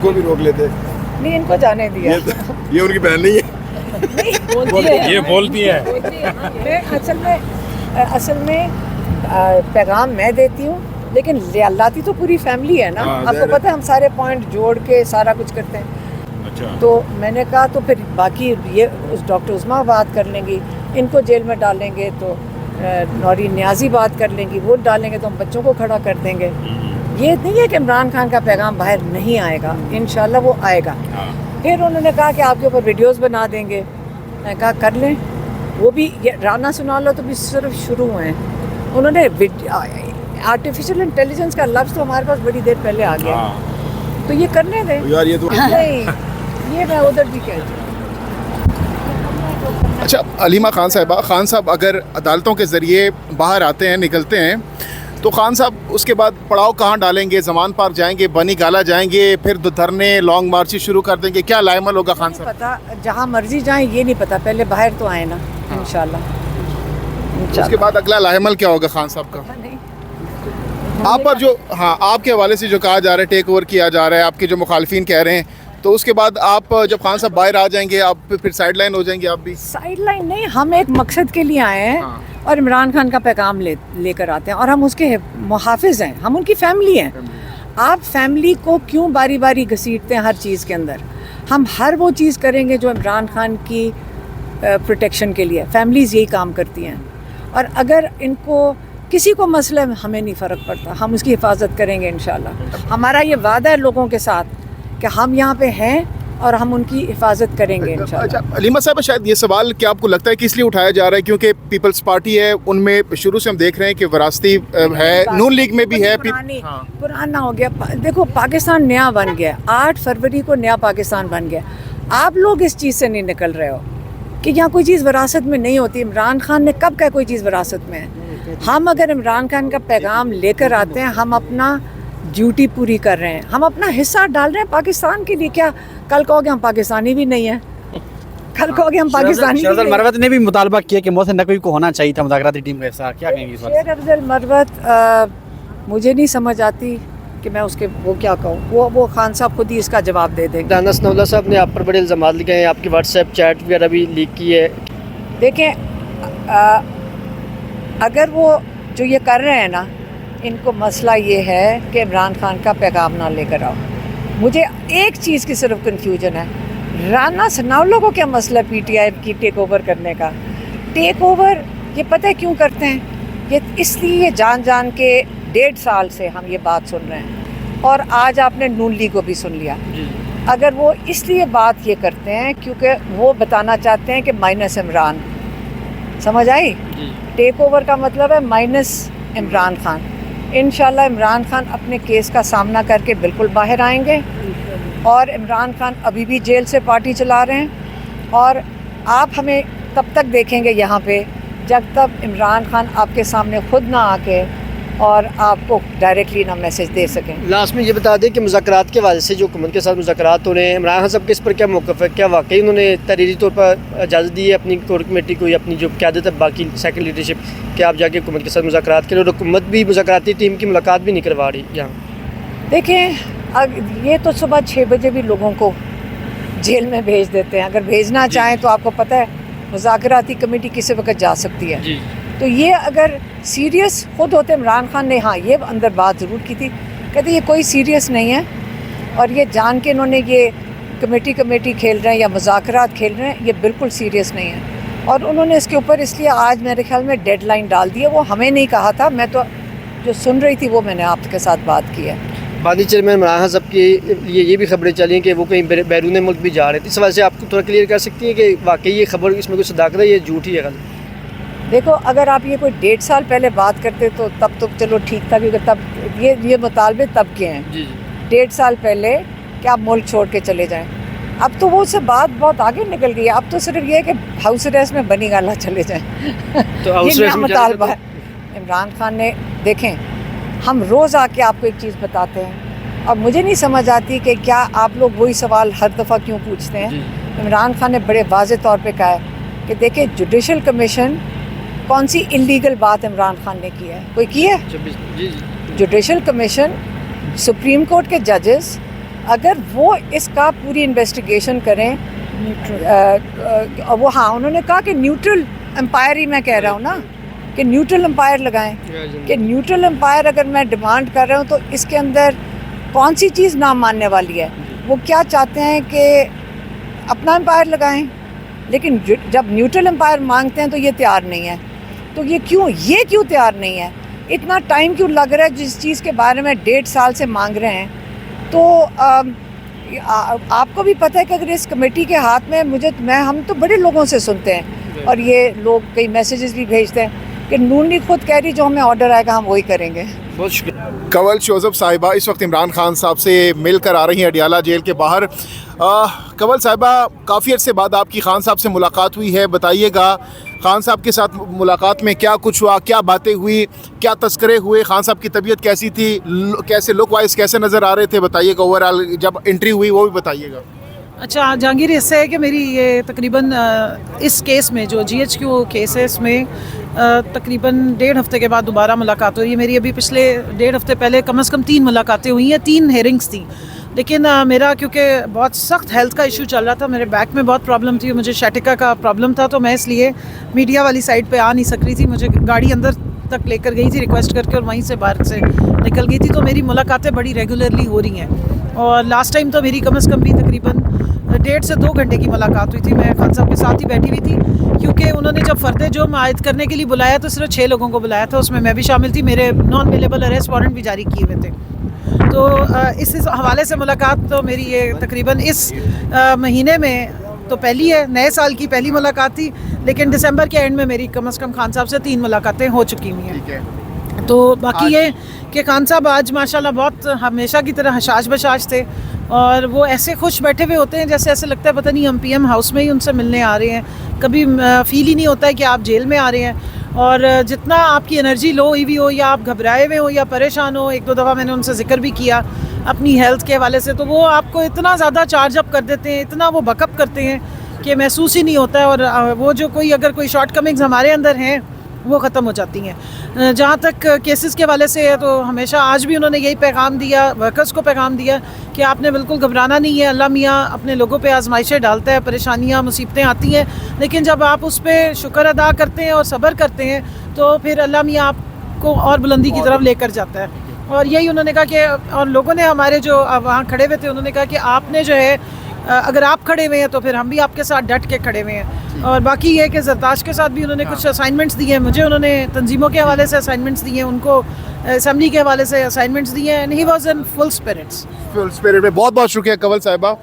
को भी रोक लेते। नहीं, इनको जाने दिया। ये उनकी बहन नहीं है। नहीं, ये बोलती है। मैं असल में पैगाम मैं देती हूँ, लेकिन लाती तो पूरी फैमिली है ना। आपको पता है हम सारे पॉइंट जोड़ के सारा कुछ करते हैं। अच्छा। तो मैंने कहा तो फिर बाकी ये उस डॉक्टर उस्मा बात कर लेंगी, इनको जेल में डालेंगे तो नौरी न्याजी बात कर लेंगी, वो डालेंगे तो हम बच्चों को खड़ा कर देंगे। ये नहीं है कि इमरान खान का पैगाम बाहर नहीं आएगा, इंशाल्लाह वो आएगा। फिर उन्होंने कहा कि आपके ऊपर वीडियोस बना देंगे। मैं कहा कर लें, वो भी ये राना सुना लो तो भी सिर्फ शुरू हुए हैं। उन्होंने आर्टिफिशियल इंटेलिजेंस का लफ्ज़ तो हमारे पास बड़ी देर पहले आ गया, तो ये करने दें यार ये तो नहीं, ये मैं उधर भी कहती हूँ। अच्छा अलीमा खान साहब अगर अदालतों के ज़रिए बाहर आते हैं, निकलते हैं, तो खान साहब उसके बाद पड़ाव कहाँ डालेंगे? ज़मान पार्क जाएंगे, बनी गाला जाएंगे, फिर धरने लॉन्ग मार्चेस शुरू कर देंगे? क्या लाएमल होगा खान साहब? पता, जहाँ मर्जी जाएं ये नहीं पता, पहले बाहर तो आए ना इंशाल्लाह। उसके बाद अगला लाएमल क्या होगा खान साहब का? नहीं, आप पर जो आपके हवाले से जो कहा जा रहा है, टेक ओवर किया जा रहा है, आपके जो मुखालफिन कह रहे हैं, तो उसके बाद आप जब खान साहब बाहर आ जाएंगे, आप फिर साइड लाइन हो जाएंगे? आप भी साइड लाइन नहीं, हम एक मकसद के लिए आए हैं और इमरान खान का पैगाम लेकर आते हैं, और हम उसके मुहाफिज हैं, हम उनकी फैमिली हैं। आप फैमिली को क्यों बारी बारी घसीटते हैं हर चीज़ के अंदर? हम हर वो चीज़ करेंगे जो इमरान खान की प्रोटेक्शन के लिए। फैमिलीज़ यही काम करती हैं, और अगर इनको किसी को मसला है, हमें नहीं फ़र्क पड़ता, हम उसकी हिफाजत करेंगे इंशाल्लाह। हमारा ये वादा है लोगों के साथ कि हम यहाँ पे हैं और हम उनकी हिफाजत करेंगे इंशाल्लाह। अच्छा अलीमा साहब, शायद ये सवाल क्या आपको लगता है कि इसलिए उठाया जा रहा है क्योंकि पीपल्स पार्टी है, उनमें शुरू से हम देख रहे हैं कि वरासती है, नून लीग में भी है। पुराना हो गया। देखो पाकिस्तान नया बन गया, 8 फरवरी को नया पाकिस्तान बन गया। आप लोग इस चीज़ से नहीं निकल रहे हो कि यहाँ कोई चीज़ विरासत में नहीं होती। इमरान खान ने कब कहा कोई चीज़ विरासत में है? हम अगर इमरान खान का पैगाम लेकर आते हैं, हम अपना ड्यूटी पूरी कर रहे हैं, हम अपना हिस्सा डाल रहे हैं पाकिस्तान के लिए। क्या कल कहोगे हम पाकिस्तानी भी नहीं है? कल कहोगे हम पाकिस्तानी शेर अफजल मरवत ने भी मुतालबा किया कि मोहसिन नकवी को होना चाहिए था मुज़ाकराती टीम का हिस्सा। क्या कहेंगे इस बात? शेर अफजल मरवत मुझे नहीं समझ आती कि मैं उसके वो क्या कहूँ। वो खान साहब खुद ही इसका जवाब दे देंगे। राना सनाउल्लाह साहब ने आप पर बड़े इल्ज़ामात लगाए हैं, आपकी व्हाट्सएप चैट वगैरह भी लीक की है। देखें, अगर वो जो ये कर रहे हैं ना, इनको मसला ये है कि इमरान खान का पैगाम ना लेकर आओ। मुझे एक चीज़ की सिर्फ कन्फ्यूजन है, राना सनाउल्लाह को क्या मसला पीटीआई की टेक ओवर करने का? टेक ओवर ये पता है क्यों करते हैं? ये इसलिए जान जान के 1.5 साल से हम ये बात सुन रहे हैं, और आज आपने नून लीग को भी सुन लिया। अगर वो इसलिए बात ये करते हैं क्योंकि वो बताना चाहते हैं कि माइनस इमरान, समझ आई? टेक ओवर का मतलब है माइनस इमरान खान। इंशाल्लाह इमरान खान अपने केस का सामना करके बिल्कुल बाहर आएंगे, और इमरान खान अभी भी जेल से पार्टी चला रहे हैं, और आप हमें तब तक देखेंगे यहाँ पे जब तक इमरान खान आपके सामने खुद ना आके और आपको डायरेक्टली ना मैसेज दे सकें। लास्ट में ये बता दें कि मुज़ाकरात के वादे से जो हुकूमत के साथ मुज़ाकरात हो रहे हैं, इमरान खान साहब के इस पर क्या मौक़िफ़ है? क्या वाकई उन्होंने तहरीरी तौर पर इजाज़त दी है अपनी कोर कमेटी को या अपनी जो क़यादत है बाकी सेकंड लीडरशिप कि आप जाके हुकूमत के साथ मुज़ाकरात करें, और हुकूमत भी मुज़ाकराती टीम की मुलाकात भी नहीं करवा रही यहाँ? देखें, ये तो सुबह 6 बजे भी लोगों को जेल में भेज देते हैं। अगर भेजना चाहें तो आपको पता है मुज़ाकराती कमेटी किसी वक्त जा सकती है। तो ये अगर सीरियस खुद होते इमरान खान ने, हाँ ये अंदर बात ज़रूर की थी, कहते ये कोई सीरियस नहीं है, और ये जान के इन्होंने ये कमेटी खेल रहे हैं या मुज़ाकरात खेल रहे हैं, ये बिल्कुल सीरियस नहीं है। और उन्होंने इसके ऊपर इसलिए आज मेरे ख्याल में डेडलाइन डाल दी है। वो हमें नहीं कहा था, मैं तो जो सुन रही थी वो मैंने आपके साथ बात की है। बानी चेयरमैन इमरान खान साहब की ये भी खबरें चली हैं कि वो कहीं बैरून मुल्क भी जा रहे थे। इस सवाल से आपको थोड़ा क्लियर कर सकती हैं कि वाकई ये खबर इसमें कोई सदाकत है, ये झूठ ही है? गलत? देखो, अगर आप ये कोई 1.5 साल पहले बात करते तो तब तो चलो ठीक था, क्योंकि तब ये मुतालबे तब के हैं। 1.5 साल पहले कि आप मुल्क छोड़ के चले जाएं। अब तो वो सब बात बहुत आगे निकल गई है। अब तो सिर्फ ये है कि हाउस अरेस्ट में बनी गाला चले जाएं। तो हाउस ये अरेस्ट में मुतालबा है इमरान खान ने। देखें, हम रोज़ आके आपको एक चीज़ बताते हैं, और मुझे नहीं समझ आती कि क्या आप लोग वही सवाल हर दफ़ा क्यों पूछते हैं। इमरान खान ने बड़े वाज़े तौर पे कहा है कि देखिए, जुडिशल कमीशन कौन सी इलीगल बात इमरान खान ने की है? कोई की है? जुडिशल कमीशन, सुप्रीम कोर्ट के जजेस, اگر وہ اس کا پوری انویسٹیگیشن کریں وہ ہاں انہوں نے کہا کہ نیوٹرل امپائر ہی میں کہہ رہا ہوں نا کہ نیوٹرل امپائر لگائیں کہ نیوٹرل امپائر اگر میں ڈیمانڈ کر رہا ہوں تو اس کے اندر کون سی چیز نہ ماننے والی ہے. وہ کیا چاہتے ہیں کہ اپنا امپائر لگائیں, لیکن جب نیوٹرل امپائر مانگتے ہیں تو یہ تیار نہیں ہے. تو یہ کیوں تیار نہیں ہے؟ اتنا ٹائم کیوں لگ رہا ہے جس چیز کے بارے میں 1.5 سال سے مانگ رہے ہیں؟ تو آپ کو بھی پتہ ہے کہ اگر اس کمیٹی کے ہاتھ میں ہم تو بڑے لوگوں سے سنتے ہیں اور یہ لوگ کئی میسیجز بھی بھیجتے ہیں کہ نون لیگ خود کہہ رہی جو ہمیں آرڈر آئے گا ہم وہی کریں گے. بہت شکریہ. کنول شوذب صاحبہ اس وقت عمران خان صاحب سے مل کر آ رہی ہیں اڈیالہ جیل کے باہر. کنول صاحبہ کافی عرصے بعد آپ کی خان صاحب سے ملاقات ہوئی ہے, بتائیے گا خان صاحب کے ساتھ ملاقات میں کیا کچھ ہوا, کیا باتیں ہوئی, کیا تذکرے ہوئے, خان صاحب کی طبیعت کیسی تھی, کیسے لک وائز کیسے نظر آ رہے تھے, بتائیے گا اوور آل جب انٹری ہوئی وہ بھی بتائیے گا. اچھا جہانگیر, اس سے ہے کہ میری یہ تقریباً اس کیس میں جو GHQ کیس ہے اس میں تقریباً 1.5 ہفتے کے بعد دوبارہ ملاقات ہوئی ہے میری. ابھی پچھلے 1.5 ہفتے پہلے کم از کم 3 ملاقاتیں ہوئی ہیں, 3 ہیئرنگس تھیں. لیکن میرا کیونکہ بہت سخت ہیلتھ کا ایشو چل رہا تھا, میرے بیک میں بہت پرابلم تھی, مجھے شیٹکا کا پرابلم تھا, تو میں اس لیے میڈیا والی سائڈ پہ آ نہیں سک رہی تھی. مجھے گاڑی اندر تک لے کر گئی تھی ریکویسٹ کر کے اور وہیں سے باہر سے نکل گئی تھی. تو میری ملاقاتیں بڑی ریگولرلی ہو رہی ہیں, اور لاسٹ ٹائم تو میری کم از کم بھی تقریباً 1.5 سے 2 گھنٹے کی ملاقات ہوئی تھی. میں خان صاحب کے ساتھ ہی بیٹھی ہوئی تھی, کیونکہ انہوں نے جب فرد جرم عائد کرنے کے لیے بلایا تو صرف 6 لوگوں کو بلایا تھا, اس میں بھی شامل تھی. میرے نان اویلیبل اریسٹ وارنٹ بھی جاری کیے ہوئے تھے. تو اس حوالے سے ملاقات تو میری یہ تقریباً اس مہینے میں تو پہلی ہے, نئے سال کی پہلی ملاقات تھی, لیکن دسمبر کے اینڈ میں میری کم از کم خان صاحب سے 3 ملاقاتیں ہو چکی ہوئی ہیں. تو باقی یہ کہ خان صاحب آج ماشاءاللہ بہت ہمیشہ کی طرح حشاش بشاش تھے, اور وہ ایسے خوش بیٹھے ہوئے ہوتے ہیں جیسے ایسے لگتا ہے پتہ نہیں ہم PM ہاؤس میں ہی ان سے ملنے آ رہے ہیں. کبھی فیل ہی نہیں ہوتا ہے کہ آپ جیل میں آ رہے ہیں. اور جتنا آپ کی انرجی لو ہوئی ہو یا آپ گھبرائے ہوئے ہو یا پریشان ہو, 1-2 دفعہ میں نے ان سے ذکر بھی کیا اپنی ہیلتھ کے حوالے سے, تو وہ آپ کو اتنا زیادہ چارج اپ کر دیتے ہیں, اتنا وہ بیک اپ کرتے ہیں کہ محسوس ہی نہیں ہوتا ہے. اور وہ جو اگر کوئی شارٹ کمنگز ہمارے اندر ہیں وہ ختم ہو جاتی ہیں. جہاں تک کیسز کے حوالے سے ہے تو ہمیشہ آج بھی انہوں نے یہی پیغام دیا, ورکرز کو پیغام دیا کہ آپ نے بالکل گھبرانا نہیں ہے. اللہ میاں اپنے لوگوں پہ آزمائشیں ڈالتا ہے, پریشانیاں مصیبتیں آتی ہیں, لیکن جب آپ اس پہ شکر ادا کرتے ہیں اور صبر کرتے ہیں تو پھر اللہ میاں آپ کو اور بلندی کی طرف لے کر جاتا ہے. اور یہی انہوں نے کہا کہ, اور لوگوں نے ہمارے جو وہاں کھڑے ہوئے تھے انہوں نے کہا کہ آپ نے جو ہے اگر آپ کھڑے ہوئے ہیں تو پھر ہم بھی آپ کے ساتھ ڈٹ کے کھڑے ہوئے ہیں. اور باقی یہ کہ زرتاش کے ساتھ بھی انہوں نے کچھ اسائنمنٹس دیے ہیں مجھے, انہوں نے تنظیموں کے حوالے سے اسائنمنٹس دیے ہیں, ان کو اسمبلی کے حوالے سے اسائنمنٹس دیے ہیں, and he was in full spirit میں. بہت بہت شکریہ کنول صاحبہ.